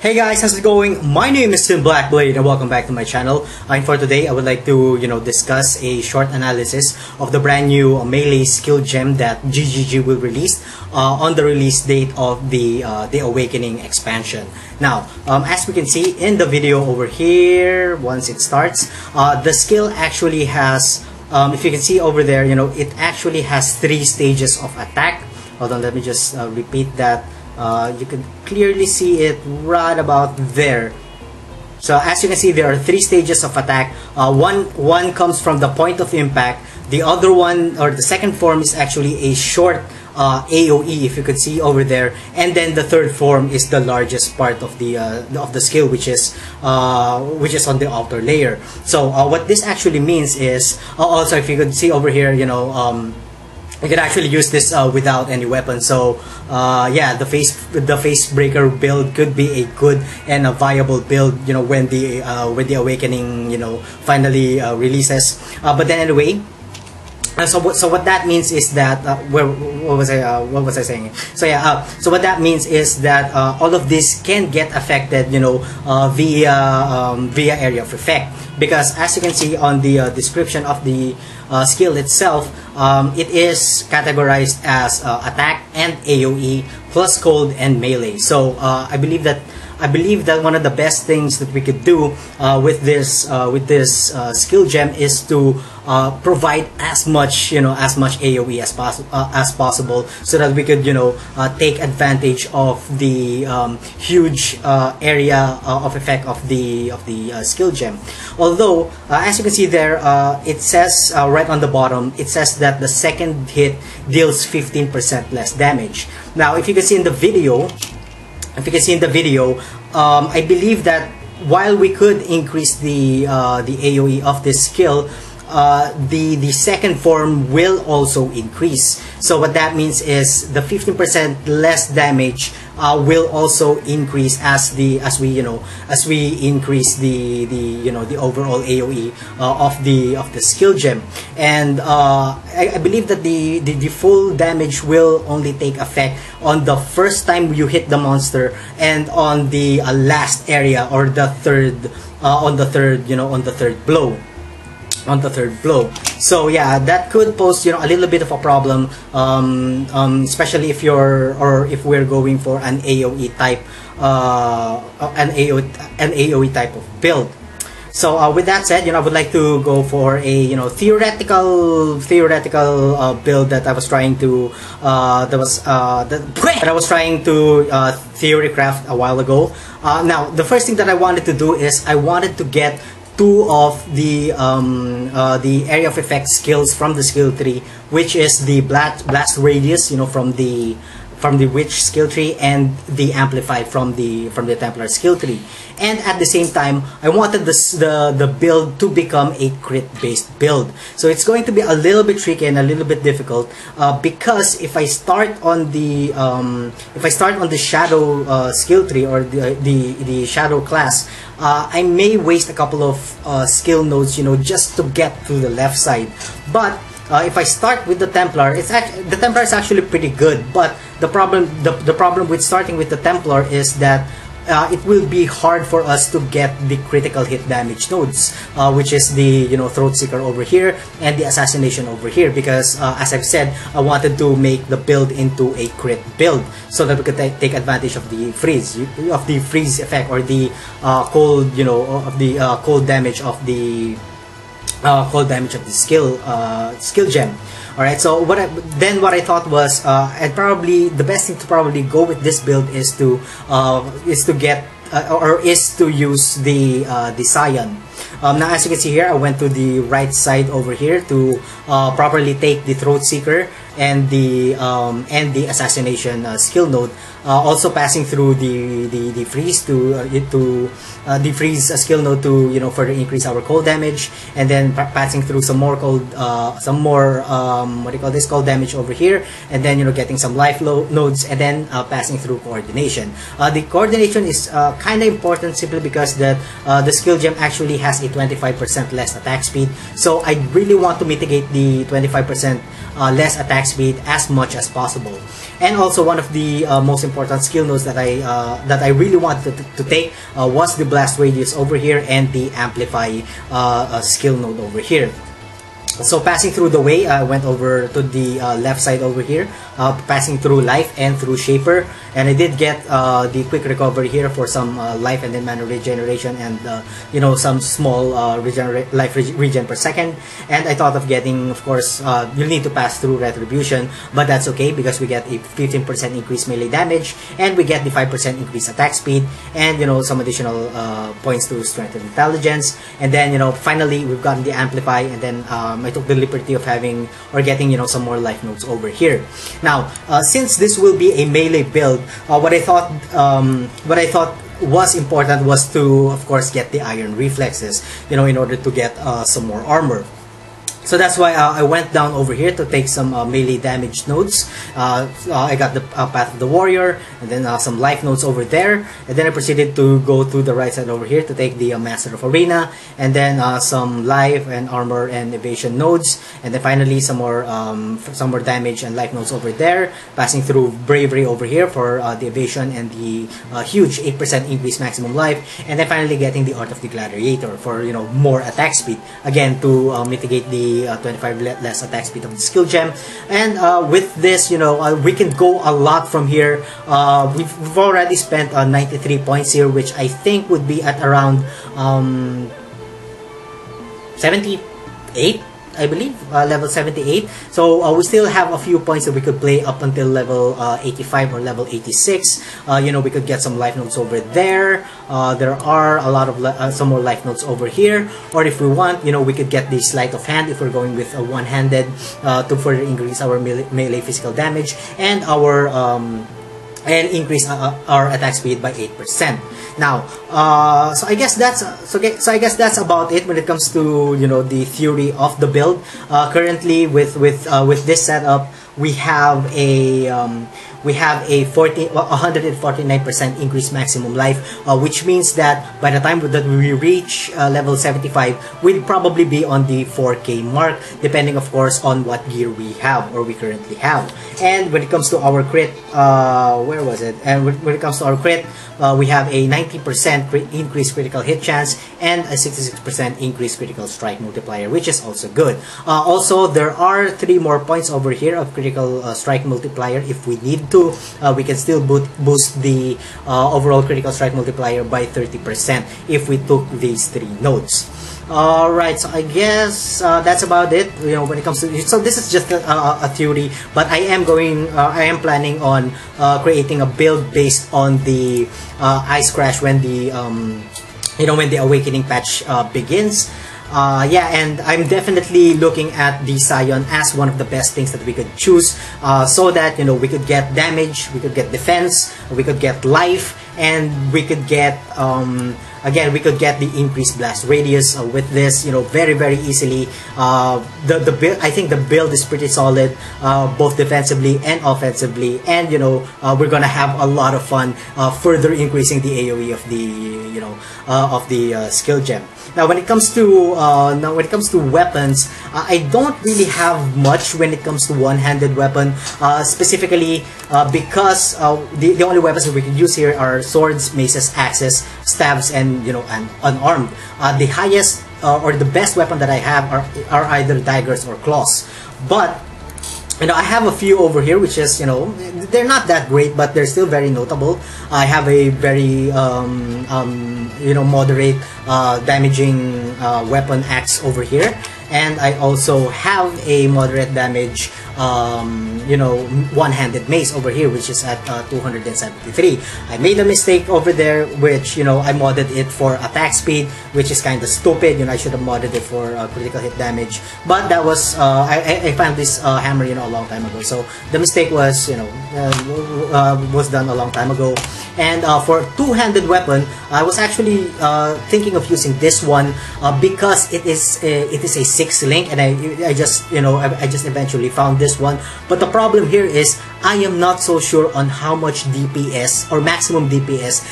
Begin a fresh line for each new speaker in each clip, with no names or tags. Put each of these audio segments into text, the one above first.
Hey guys, how's it going? My name is Blackblade and welcome back to my channel. And for today, I would like to, discuss a short analysis of the brand new melee skill gem that GGG will release on the release date of the Awakening expansion. Now, as we can see in the video over here, once it starts, the skill actually has, if you can see over there, it actually has 3 stages of attack. Hold on, let me just repeat that. You can clearly see it right about there. So as you can see, there are 3 stages of attack. One comes from the point of impact. The other one, or the second form, is actually a short AOE, if you could see over there. And then the third form is the largest part of the skill, which is on the outer layer. So what this actually means is, also if you could see over here, you can actually use this without any weapon. So yeah, the face breaker build could be a good and a viable build, when the Awakening finally releases. But then anyway, so what that means is that what was I saying? So yeah, so what that means is that all of this can get affected, via area of effect, because as you can see on the description of the skill itself, it is categorized as attack and AOE plus cold and melee. So I believe that one of the best things that we could do with this skill gem is to provide as much AOE as possible, so that we could take advantage of the huge area of effect of the skill gem. Although as you can see there, it says right on the bottom, it says that the second hit deals 15% less damage. Now if you can see in the video, I believe that while we could increase the AOE of this skill, the second form will also increase. So what that means is the 15% less damage will also increase as we increase the overall AOE of the skill gem. And I believe that the full damage will only take effect on the first time you hit the monster, and on the last area, or the third on the third blow. So yeah, that could pose a little bit of a problem, especially if we're going for an AOE type AOE type of build. So with that said, I would like to go for a theoretical build that I was trying to theory craft a while ago. Now the first thing that I wanted to do is I wanted to get 2 of the area of effect skills from the skill tree, which is the blast radius, from the witch skill tree, and the amplify from the Templar skill tree. And at the same time, I wanted the build to become a crit based build. So it's going to be a little bit tricky and a little bit difficult, because if I start on the shadow skill tree, or the shadow class, I may waste a couple of skill nodes, just to get to the left side. But if I start with the Templar, the Templar is actually pretty good. But the problem with starting with the Templar is that it will be hard for us to get the critical hit damage nodes, which is the Throat Seeker over here and the Assassination over here, because as I've said, I wanted to make the build into a crit build, so that we could take advantage of the freeze effect, or the cold cold damage of the skill gem. Alright, so what I thought was, the best thing to probably go with this build is to use the Scion. Now as you can see here, I went to the right side over here to properly take the Throat Seeker and the Assassination skill node, also passing through the freeze the freeze skill node to further increase our cold damage, and then passing through some more cold cold damage over here, and then getting some life nodes, and then passing through coordination. The coordination is kind of important, simply because that the skill gem actually has has a 25% less attack speed. So I really want to mitigate the 25% less attack speed as much as possible. And also one of the most important skill nodes that I really wanted to take was the blast radius over here and the amplify skill node over here. So passing through the way, I went over to the left side over here, passing through life and through shaper, and I did get the quick recovery here for some life and then mana regeneration, and you know, some small life regen per second. And I thought of getting, of course, you'll need to pass through retribution, but that's okay because we get a 15% increased melee damage, and we get the 5% increased attack speed, and you know, some additional points to strength and intelligence. And then, you know, finally we've gotten the amplify, and then I took the liberty of having or getting, you know, some more life nodes over here. Now, since this will be a melee build, what I thought was important was to, of course, get the iron reflexes, you know, in order to get some more armor. So that's why I went down over here to take some melee damage nodes. I got the Path of the Warrior, and then some life nodes over there, and then I proceeded to go to the right side over here to take the Master of Arena, and then some life and armor and evasion nodes, and then finally some more damage and life nodes over there, passing through bravery over here for the evasion and the huge 8% increased maximum life, and then finally getting the Art of the Gladiator for, you know, more attack speed, again to mitigate the 25 less attack speed of the skill gem. And with this, you know, we can go a lot from here. We've already spent 93 points here, which I think would be at around 78, I believe, level 78. So we still have a few points that we could play up until level 85 or level 86. You know, we could get some life nodes over there. There are a lot of some more life nodes over here. Or if we want, you know, we could get the sleight of hand if we're going with a one-handed to further increase our melee physical damage and our and increase our attack speed by 8%. Now, so I guess that's about it when it comes to, you know, the theory of the build. Currently, with this setup, we have a 149% increased maximum life, which means that by the time that we reach level 75, we'll probably be on the 4K mark, depending of course on what gear we have or we currently have. And when it comes to our crit, where was it? And when it comes to our crit, we have a 90% increased critical hit chance and a 66% increased critical strike multiplier, which is also good. Also, there are 3 more points over here of critical strike multiplier if we need to. We can still boost the overall critical strike multiplier by 30% if we took these 3 nodes. Alright, so I guess that's about it. You know, when it comes to, so this is just a theory, but I am planning on creating a build based on the Ice Crash when the you know, when the Awakening patch begins. Yeah, and I'm definitely looking at the Scion as one of the best things that we could choose, so that, you know, we could get damage, we could get defense, we could get life, and we could get again, we could get the increased blast radius with this, you know, very easily. The build, I think the build is pretty solid, both defensively and offensively, and you know, we're gonna have a lot of fun further increasing the AOE of the, you know, of the skill gem. Now when it comes to weapons, I don't really have much when it comes to one-handed weapon, specifically because the only weapons that we can use here are swords, maces, axes, staves, and, you know, and unarmed. The highest or the best weapon that I have are either daggers or claws. But you know, I have a few over here, which is, you know, they're not that great, but they're still very notable. I have a very you know, moderate damaging weapon axe over here, and I also have a moderate damage you know, one-handed mace over here, which is at 273. I made a mistake over there, which, you know, I modded it for attack speed, which is kind of stupid. You know, I should have modded it for critical hit damage, but that was I found this hammer, you know, a long time ago, so the mistake was, you know, was done a long time ago. And for two-handed weapon, I was actually thinking of using this one because it is a 6 link, and I just, you know, I just eventually found this one. But the problem here is I am not so sure on how much DPS or maximum DPS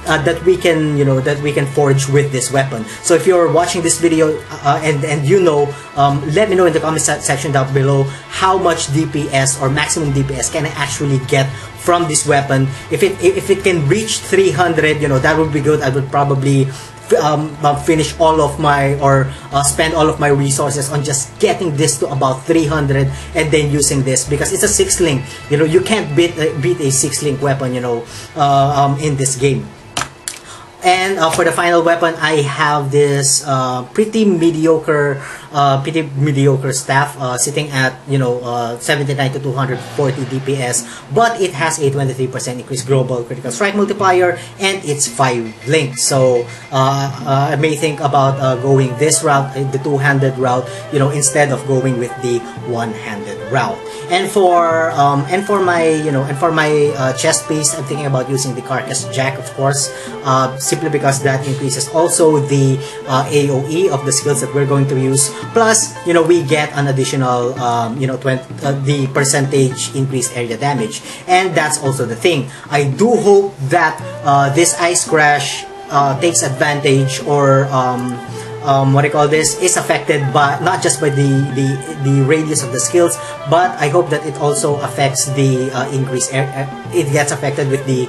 that we can, that we can forge with this weapon. So if you're watching this video and you know, let me know in the comment section down below how much DPS or maximum DPS can I actually get from this weapon. If it can reach 300, that would be good. I would probably finish all of my, or spend all of my resources on just getting this to about 300 and then using this, because it's a 6-link. You can't beat a 6-link weapon, in this game. And for the final weapon, I have this pretty mediocre staff sitting at 79 to 240 DPS, but it has a 23% increased global critical strike multiplier, and it's 5 links. So I may think about going this route, the 2-handed route, instead of going with the 1-handed route. And for my chest piece, I'm thinking about using the carcass jack, of course, simply because that increases also the AOE of the skills that we're going to use. Plus, we get an additional, the percentage increased area damage, and that's also the thing. I do hope that this ice crash takes advantage, or is affected by not just by the radius of the skills, but I hope that it also affects the increased area. It gets affected with the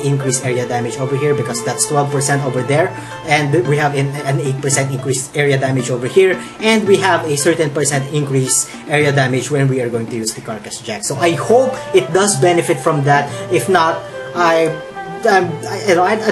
increased area damage over here, because that's 12% over there, and we have an 8% increased area damage over here, and we have a certain percent increased area damage when we are going to use the carcass jack. So I hope it does benefit from that. If not, I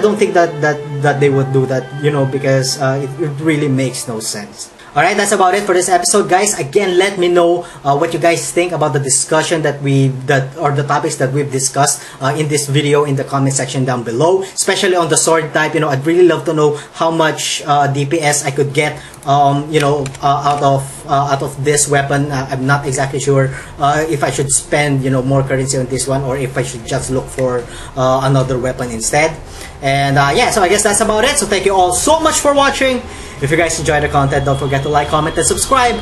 don't think that they would do that, because it really makes no sense. Alright, that's about it for this episode, guys. Again, let me know what you guys think about the discussion or the topics that we've discussed in this video in the comment section down below, especially on the sword type. I'd really love to know how much DPS I could get out of this weapon. I'm not exactly sure if I should spend more currency on this one, or if I should just look for another weapon instead. And yeah, so I guess that's about it. So thank you all so much for watching. If you guys enjoyed the content, don't forget to like, comment, and subscribe.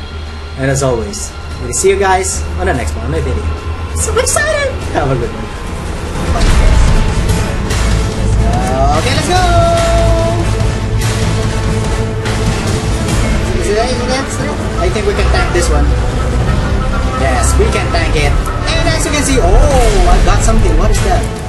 And as always, we'll see you guys on the next one of my video. So excited! Have a good one. Okay, let's go! I think we can tank this one. Yes, we can tank it. And as you can see, oh, I got something. What is that?